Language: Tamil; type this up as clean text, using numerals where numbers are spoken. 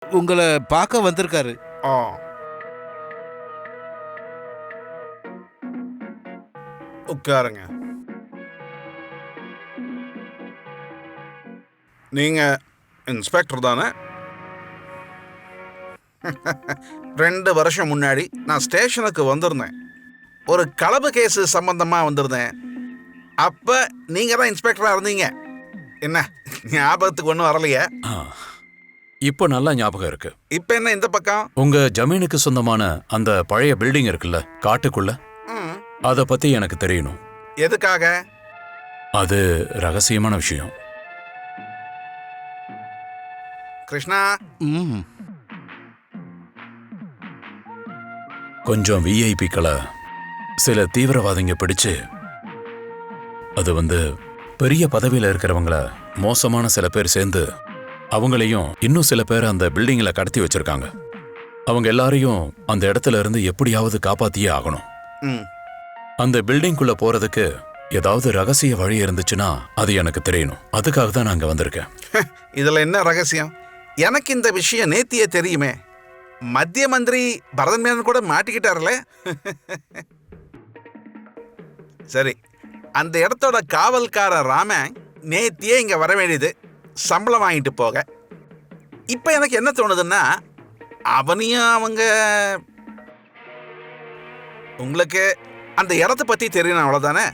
உங்களை பார்க்க வந்திருக்காரு. ஆ, உட்காருங்க. நீங்க இன்ஸ்பெக்டர் தானே? 2 வருஷம் முன்னாடி நான் ஸ்டேஷனுக்கு வந்திருந்தேன். ஒரு களவு கேஸ் சம்பந்தமா வந்திருந்தேன். அப்ப நீங்க தான் இன்ஸ்பெக்டரா இருந்தீங்க. என்ன ஞாபகத்துக்கு ஒன்றும் வரலையே? ஆ, இப்போ நல்லா ஞாபகம் இருக்கு. இப்ப என்ன இந்த பக்கம்? உங்க ஜமீனுக்கு சொந்தமான அந்த பழைய பில்டிங் இருக்குல்ல காட்டுக்குள்ள, ம், அத பத்தி எனக்கு தெரியணும். எதுக்காக? அது ரகசியமான விஷயம். கிருஷ்ணா, ம். கொஞ்சம் விஐபிக்களை சில தீவிரவாதிங்க பிடிச்சு, அது பெரிய பதவியில இருக்கிறவங்கள மோசமான சில பேர் சேர்ந்து அவங்களையும் இன்னும் சில பேர் அந்த பில்டிங்ல கடத்தி வச்சிருக்காங்க. அவங்க எல்லாரையும் அந்த இடத்துல இருந்து எப்படியாவது காப்பாத்தியே ஆகணும். ம், அந்த பில்டிங்குள்ள போறதுக்கு ஏதாவது ரகசிய வழி இருந்துச்சுன்னா அது எனக்கு தெரியணும். அதுக்காக தான் நான் அங்க வந்திருக்கேன். இதுல என்ன ரகசியம்? எனக்கு இந்த விஷயம் நேத்தியே தெரியுமே. மத்திய மந்திரி பரதன் மேனன் கூட மாட்டிக்கிட்டார்ல. சரி, அந்த இடத்தோட காவல்காரர் ராமன் நேத்தியே இங்க வர வேண்டியது சம்பளம் வாங்கிட்டு போக. இப்ப எனக்கு என்ன தோணுதுன்னா, அவனையும் அவங்க உங்களுக்கு அந்த இடத்த பத்தி தெரியணும், அவ்வளவுதானே?